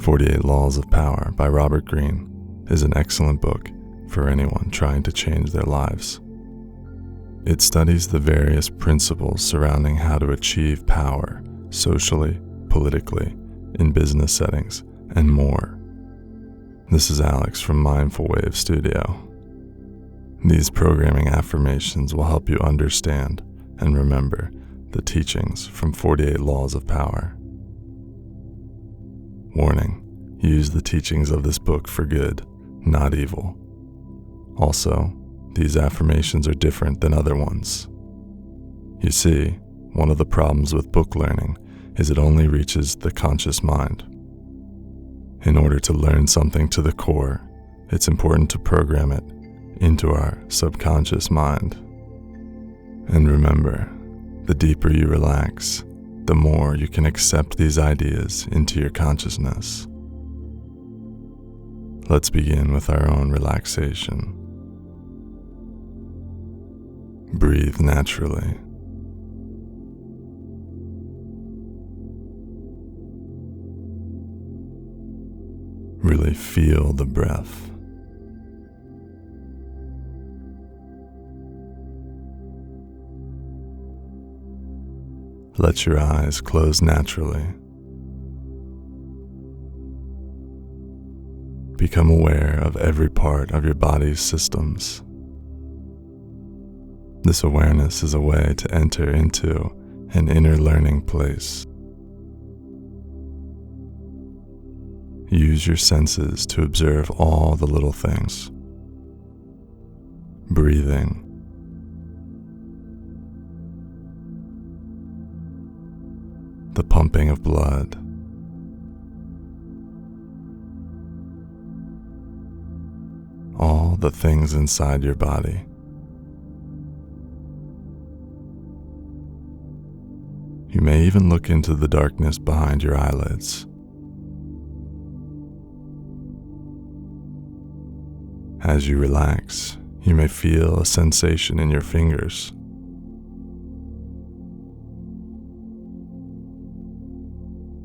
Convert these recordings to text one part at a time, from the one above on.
48 Laws of Power by Robert Greene is an excellent book for anyone trying to change their lives. It studies the various principles surrounding how to achieve power socially, politically, in business settings, and more. This is Alex from Mindful Wave Studio. These programming affirmations will help you understand and remember the teachings from 48 Laws of Power. Warning: use the teachings of this book for good, not evil. Also, these affirmations are different than other ones. You see, one of the problems with book learning is it only reaches the conscious mind. In order to learn something to the core, it's important to program it into our subconscious mind. And remember, the deeper you relax, the more you can accept these ideas into your consciousness. Let's begin with our own relaxation. Breathe naturally. Really feel the breath. Let your eyes close naturally. Become aware of every part of your body's systems. This awareness is a way to enter into an inner learning place. Use your senses to observe all the little things. Breathing. The pumping of blood. All the things inside your body. You may even look into the darkness behind your eyelids. As you relax, you may feel a sensation in your fingers.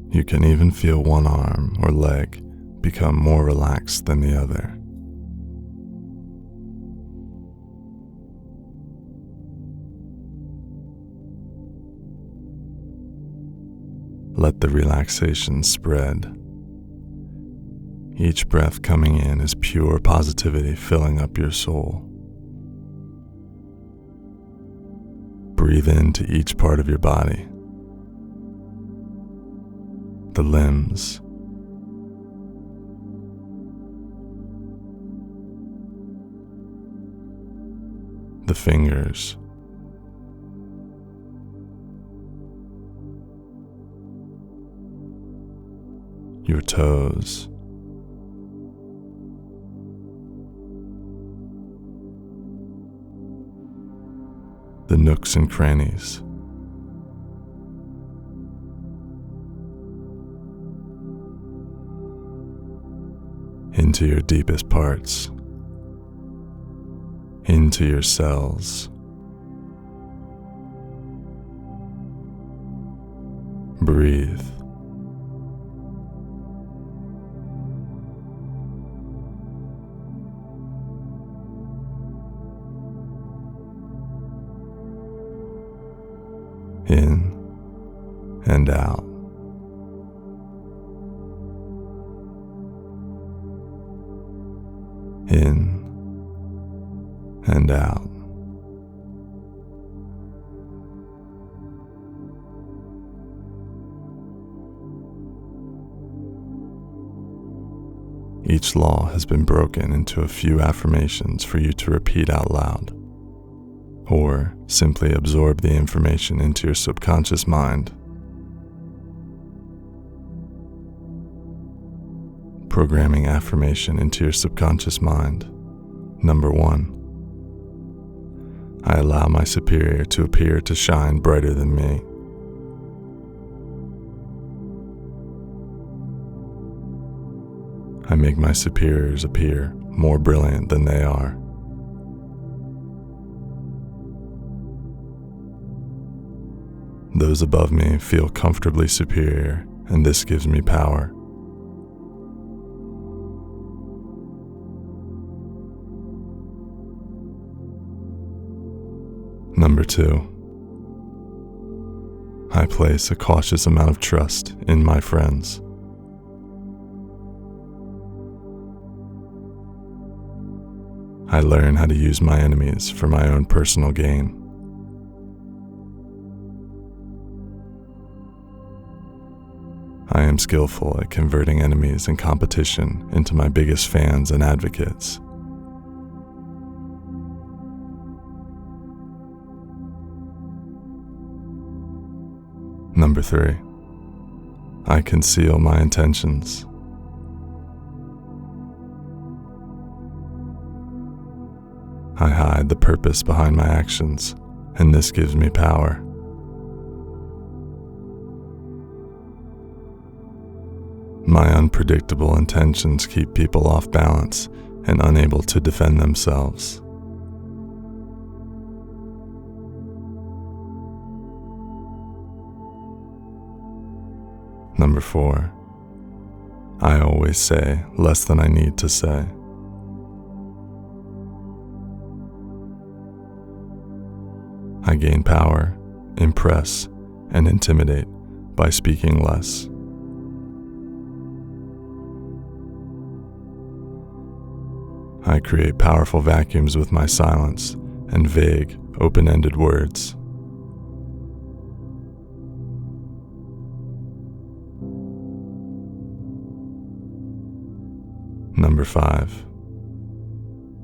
You can even feel one arm or leg become more relaxed than the other. Let the relaxation spread. Each breath coming in is pure positivity filling up your soul. Breathe into each part of your body. The limbs, the fingers, your toes, the nooks and crannies, into your deepest parts, into your cells. Breathe. In and out. In and out. Each law has been broken into a few affirmations for you to repeat out loud, or simply absorb the information into your subconscious mind. Programming affirmation into your subconscious mind. Number 1. I allow my superior to appear to shine brighter than me. I make my superiors appear more brilliant than they are. Those above me feel comfortably superior, and this gives me power. Number 2. I place a cautious amount of trust in my friends. I learn how to use my enemies for my own personal gain. I am skillful at converting enemies and competition into my biggest fans and advocates. Number 3. I conceal my intentions. I hide the purpose behind my actions, and this gives me power. My unpredictable intentions keep people off balance and unable to defend themselves. Number 4. I always say less than I need to say. I gain power, impress, and intimidate by speaking less. I create powerful vacuums with my silence and vague, open-ended words. Number 5.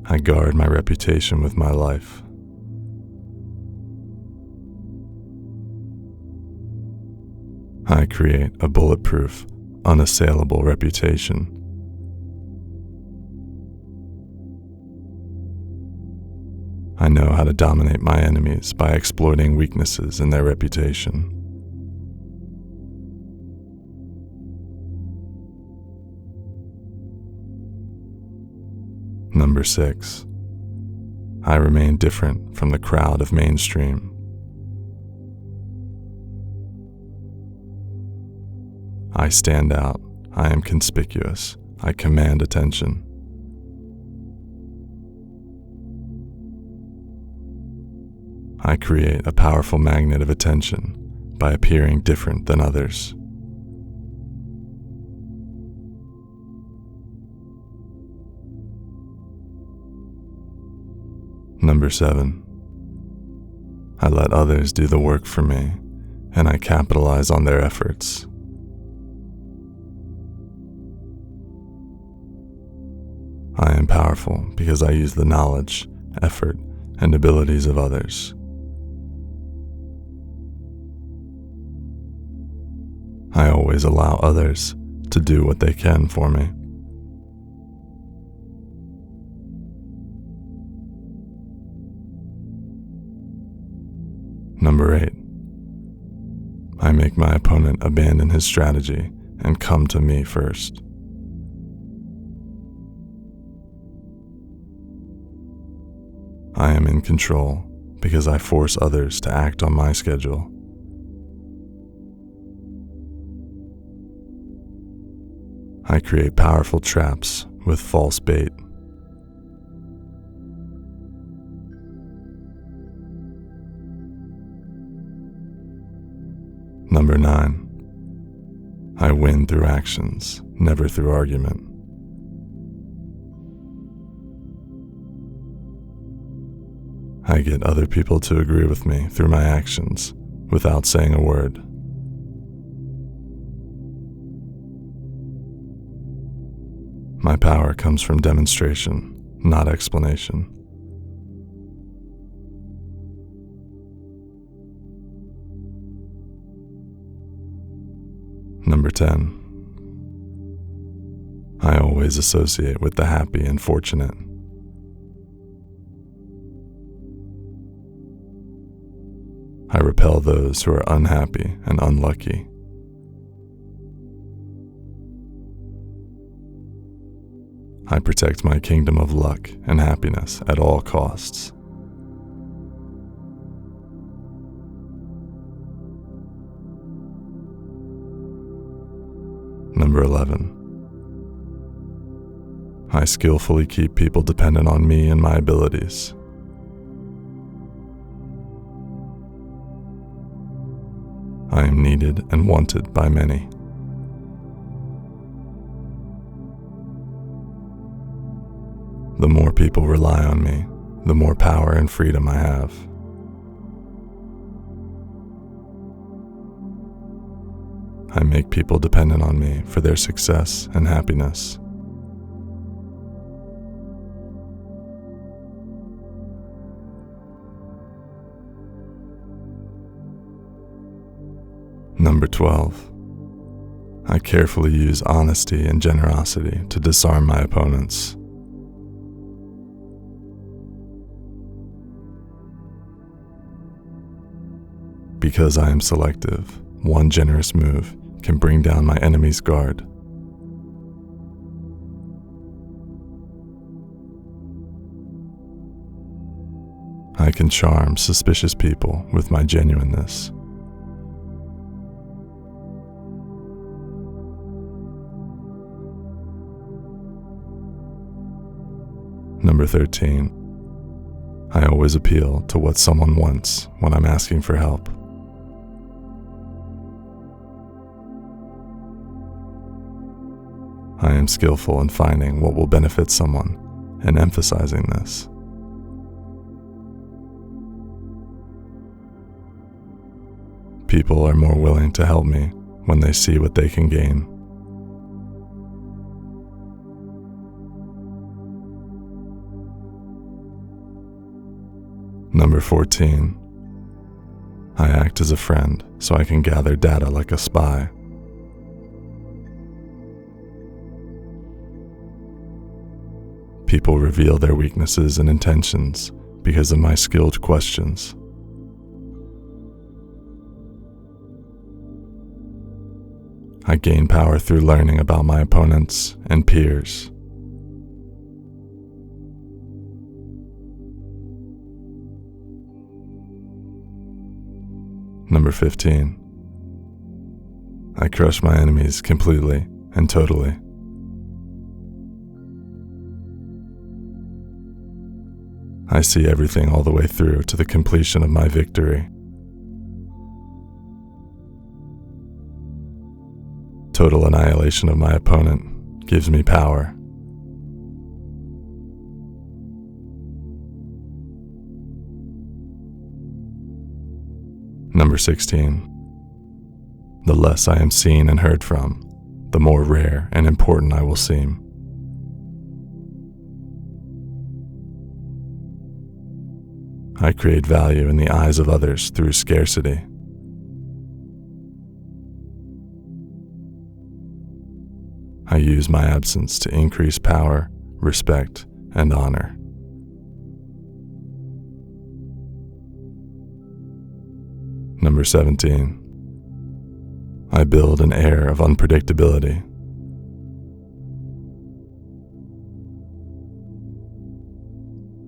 I guard my reputation with my life. I create a bulletproof, unassailable reputation. I know how to dominate my enemies by exploiting weaknesses in their reputation. Number 6. I remain different from the crowd of mainstream. I stand out. I am conspicuous. I command attention. I create a powerful magnet of attention by appearing different than others. Number 7. I let others do the work for me, and I capitalize on their efforts. I am powerful because I use the knowledge, effort, and abilities of others. I always allow others to do what they can for me. Number 8. I make my opponent abandon his strategy and come to me first. I am in control because I force others to act on my schedule. I create powerful traps with false bait. Number 9. I win through actions, never through argument. I get other people to agree with me through my actions without saying a word. My power comes from demonstration, not explanation. Number 10. I always associate with the happy and fortunate. I repel those who are unhappy and unlucky. I protect my kingdom of luck and happiness at all costs. Number 11. I skillfully keep people dependent on me and my abilities. I am needed and wanted by many. The more people rely on me, the more power and freedom I have. I make people dependent on me for their success and happiness. Number 12. I carefully use honesty and generosity to disarm my opponents. Because I am selective, one generous move can bring down my enemy's guard. I can charm suspicious people with my genuineness. Number 13. I always appeal to what someone wants when I'm asking for help. I am skillful in finding what will benefit someone and emphasizing this. People are more willing to help me when they see what they can gain. Number 14. I act as a friend so I can gather data like a spy. People reveal their weaknesses and intentions because of my skilled questions. I gain power through learning about my opponents and peers. Number 15. I crush my enemies completely and totally. I see everything all the way through to the completion of my victory. Total annihilation of my opponent gives me power. Number 16. The less I am seen and heard from, the more rare and important I will seem. I create value in the eyes of others through scarcity. I use my absence to increase power, respect, and honor. Number 17. I build an air of unpredictability.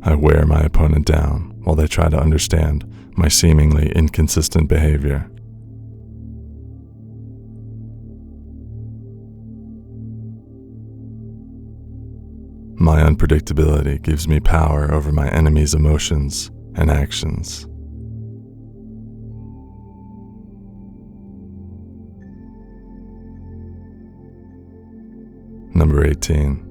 I wear my opponent down while they try to understand my seemingly inconsistent behavior. My unpredictability gives me power over my enemy's emotions and actions. Number 18.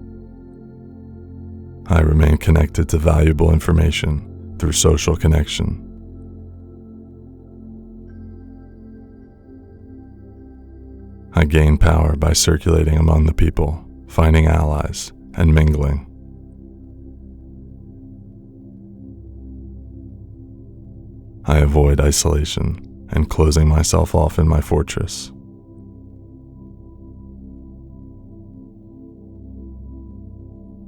I remain connected to valuable information through social connection. I gain power by circulating among the people, finding allies, and mingling. I avoid isolation and closing myself off in my fortress.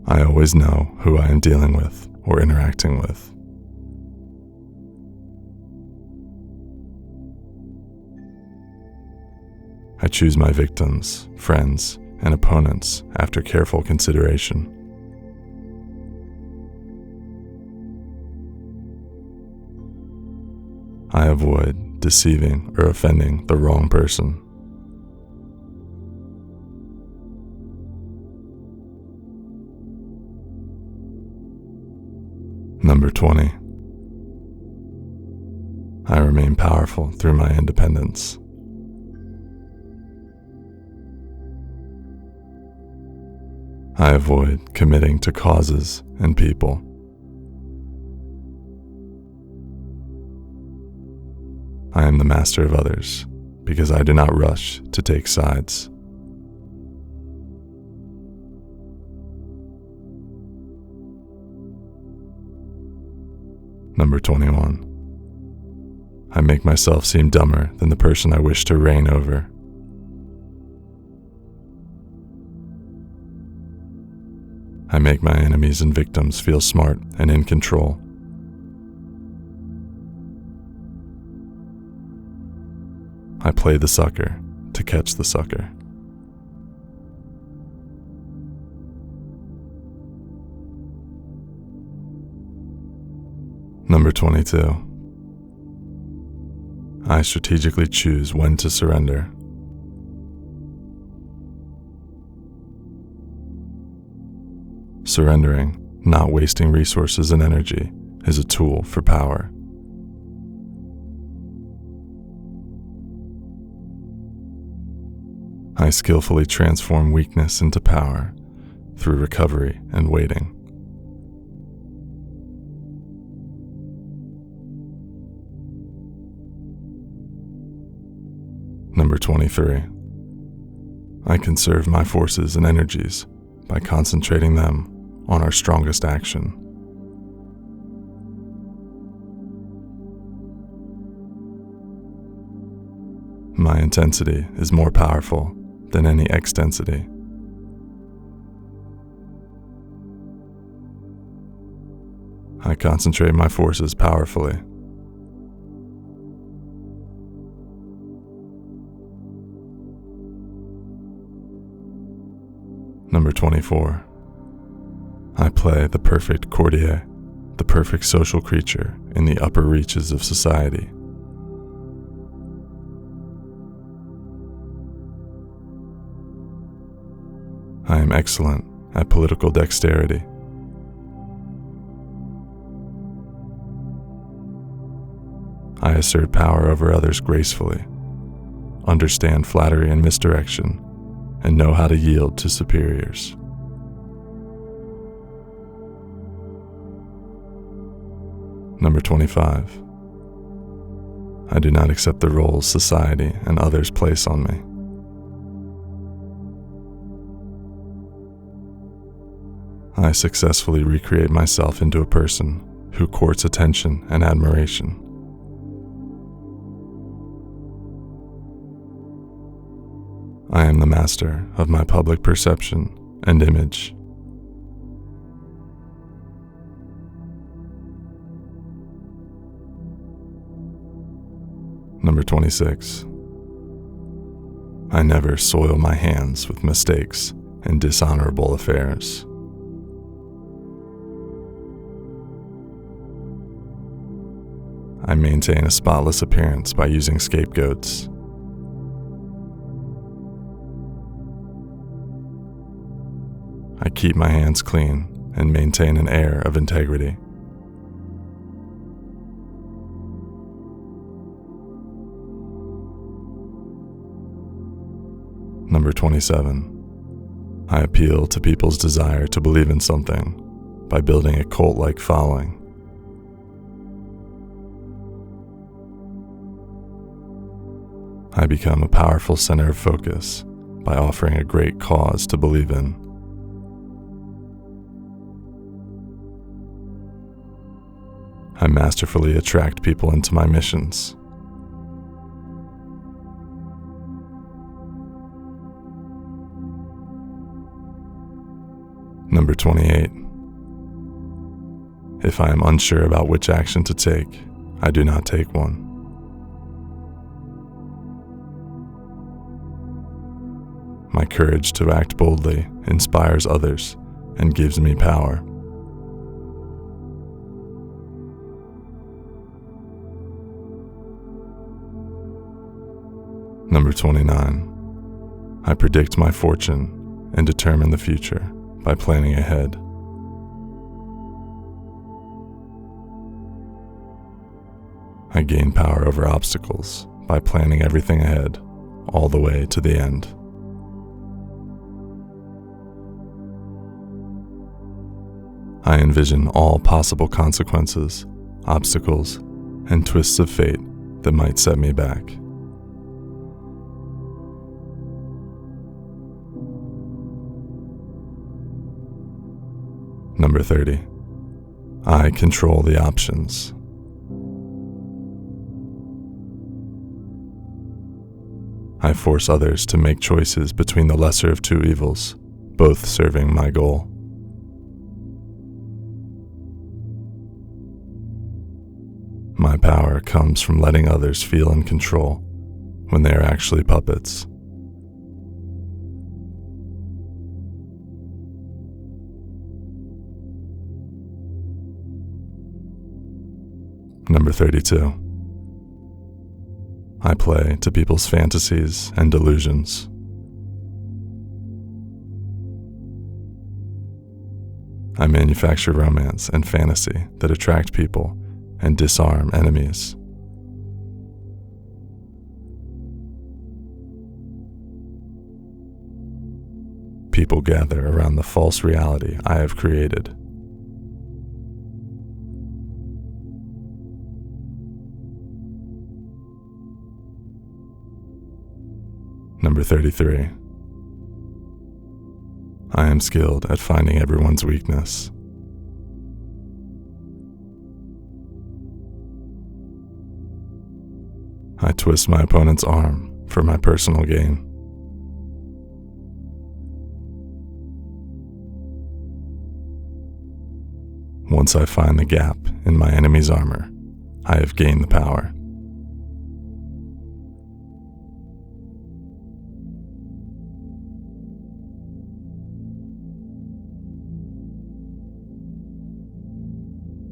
I always know who I am dealing with or interacting with. I choose my victims, friends, and opponents after careful consideration. I avoid deceiving or offending the wrong person. Number 20. I remain powerful through my independence, I avoid committing to causes and people. I am the master of others because I do not rush to take sides. Number 21. I make myself seem dumber than the person I wish to reign over. I make my enemies and victims feel smart and in control. I play the sucker to catch the sucker. Number 22. I strategically choose when to surrender. Surrendering, not wasting resources and energy, is a tool for power. I skillfully transform weakness into power through recovery and waiting. Number 23. I conserve my forces and energies by concentrating them on our strongest action. My intensity is more powerful than any extensity. I concentrate my forces powerfully. Number 24. I play the perfect courtier, the perfect social creature in the upper reaches of society. I am excellent at political dexterity. I assert power over others gracefully, understand flattery and misdirection, and know how to yield to superiors. Number 25. I do not accept the roles society and others place on me. I successfully recreate myself into a person who courts attention and admiration. I am the master of my public perception and image. Number 26. I never soil my hands with mistakes and dishonorable affairs. I maintain a spotless appearance by using scapegoats. I keep my hands clean and maintain an air of integrity. Number 27. I appeal to people's desire to believe in something by building a cult-like following. I become a powerful center of focus by offering a great cause to believe in. I masterfully attract people into my missions. Number 28. If I am unsure about which action to take, I do not take one. My courage to act boldly inspires others and gives me power. Number 29. I predict my fortune and determine the future by planning ahead. I gain power over obstacles by planning everything ahead, all the way to the end. I envision all possible consequences, obstacles, and twists of fate that might set me back. Number 30. I control the options. I force others to make choices between the lesser of two evils, both serving my goal. My power comes from letting others feel in control when they are actually puppets. Number 32. I play to people's fantasies and delusions. I manufacture romance and fantasy that attract people and disarm enemies. People gather around the false reality I have created. Number 33. I am skilled at finding everyone's weakness. I twist my opponent's arm for my personal gain. Once I find the gap in my enemy's armor, I have gained the power.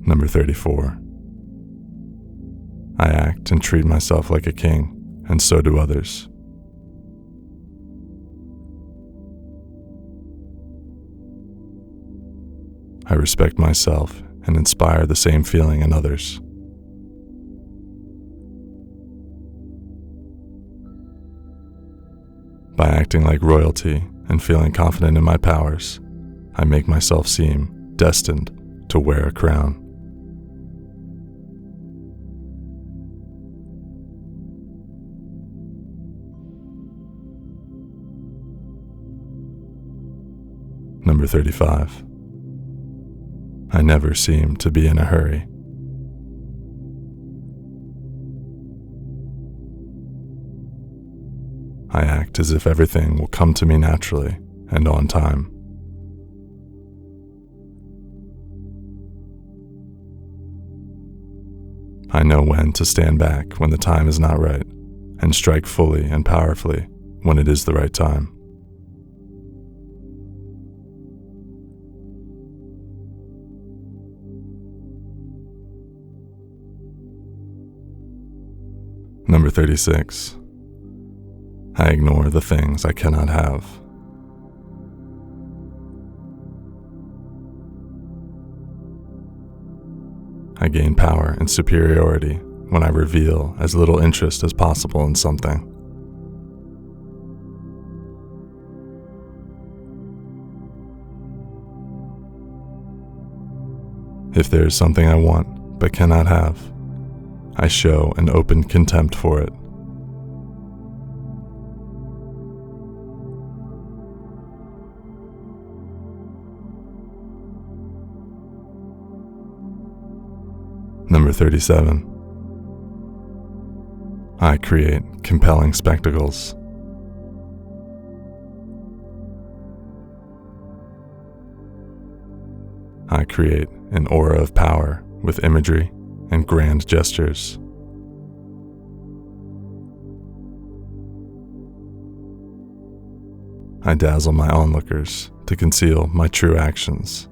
Number 34. I act and treat myself like a king, and so do others. I respect myself and inspire the same feeling in others. By acting like royalty and feeling confident in my powers, I make myself seem destined to wear a crown. Number 35. I never seem to be in a hurry. I act as if everything will come to me naturally and on time. I know when to stand back when the time is not right, and strike fully and powerfully when it is the right time. Number 36. I ignore the things I cannot have. I gain power and superiority when I reveal as little interest as possible in something. If there is something I want but cannot have, I show an open contempt for it. Number 37. I create compelling spectacles. I create an aura of power with imagery and grand gestures. I dazzle my onlookers to conceal my true actions.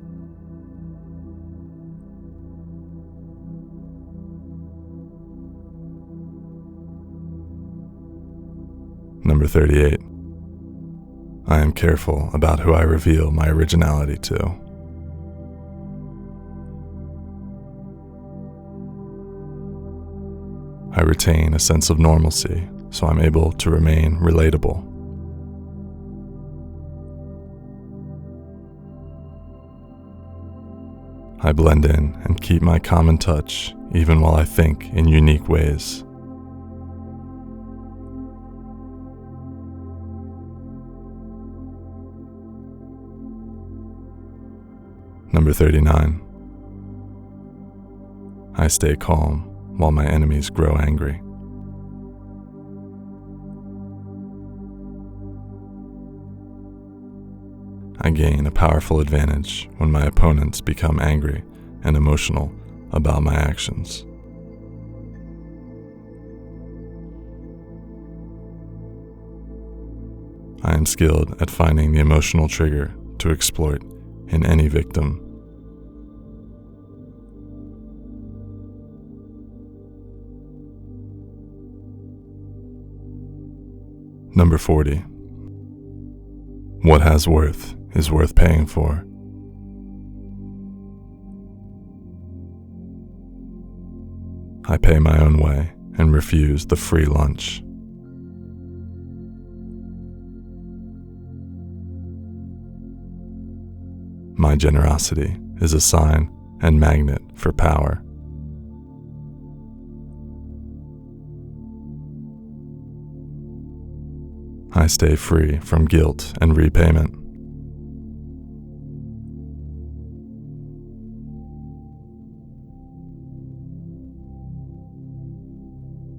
Number 38. I am careful about who I reveal my originality to. I retain a sense of normalcy, so I'm able to remain relatable. I blend in and keep my common touch even while I think in unique ways. Number 39. I stay calm while my enemies grow angry. I gain a powerful advantage when my opponents become angry and emotional about my actions. I am skilled at finding the emotional trigger to exploit in any victim. Number 40. What has worth is worth paying for. I pay my own way and refuse the free lunch. My generosity is a sign and magnet for power. I stay free from guilt and repayment.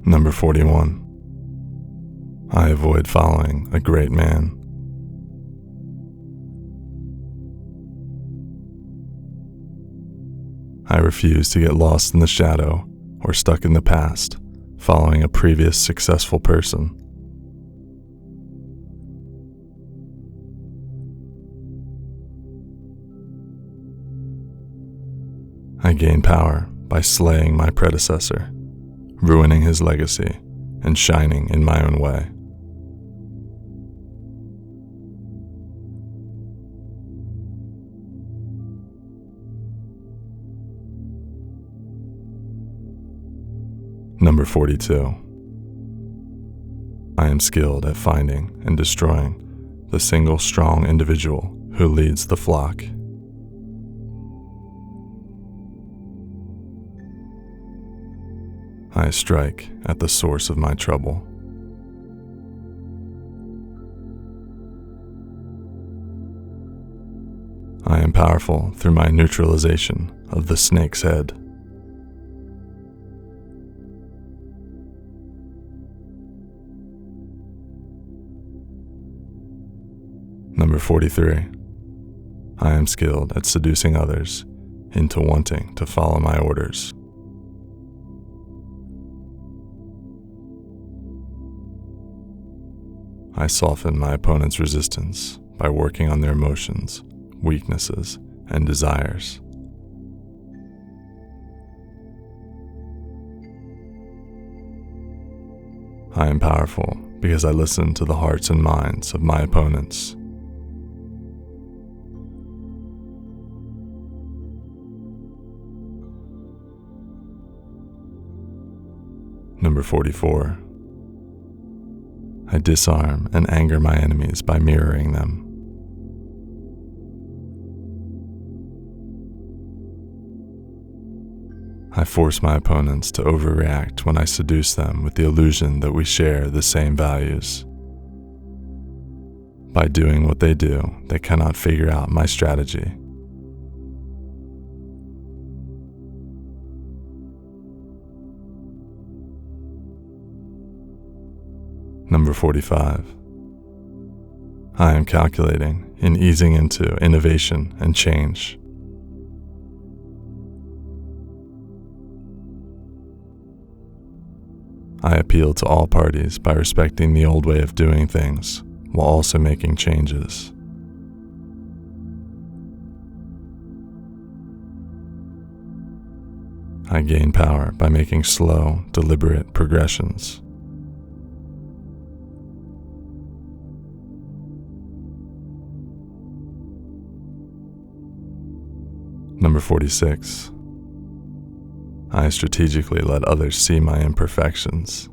Number 41. I avoid following a great man. I refuse to get lost in the shadow or stuck in the past, following a previous successful person. I gain power by slaying my predecessor, ruining his legacy, and shining in my own way. Number 42. I am skilled at finding and destroying the single strong individual who leads the flock. I strike at the source of my trouble. I am powerful through my neutralization of the snake's head. Number 43. I am skilled at seducing others into wanting to follow my orders. I soften my opponent's resistance by working on their emotions, weaknesses, and desires. I am powerful because I listen to the hearts and minds of my opponents. Number 44. I disarm and anger my enemies by mirroring them. I force my opponents to overreact when I seduce them with the illusion that we share the same values. By doing what they do, they cannot figure out my strategy. Number 45. I am calculating in easing into innovation and change. I appeal to all parties by respecting the old way of doing things while also making changes. I gain power by making slow, deliberate progressions. Number 46. I strategically let others see my imperfections.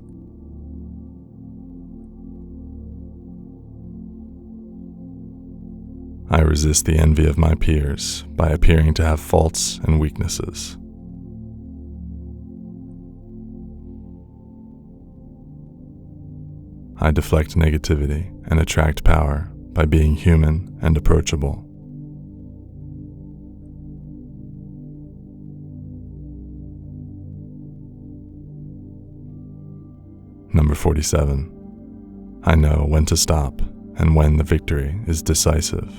I resist the envy of my peers by appearing to have faults and weaknesses. I deflect negativity and attract power by being human and approachable. Number 47. I know when to stop and when the victory is decisive.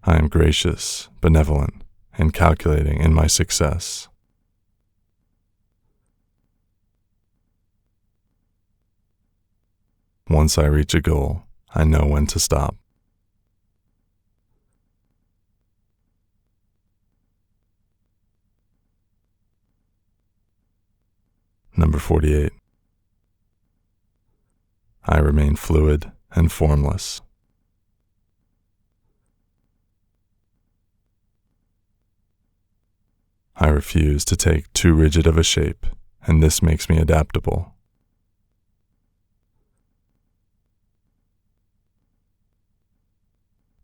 I am gracious, benevolent, and calculating in my success. Once I reach a goal, I know when to stop. Number 48. I remain fluid and formless. I refuse to take too rigid of a shape, and this makes me adaptable.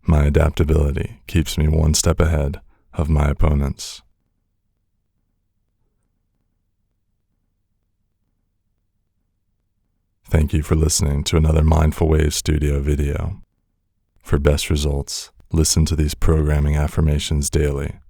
My adaptability keeps me one step ahead of my opponents. Thank you for listening to another Mindful Waves Studio video. For best results, listen to these programming affirmations daily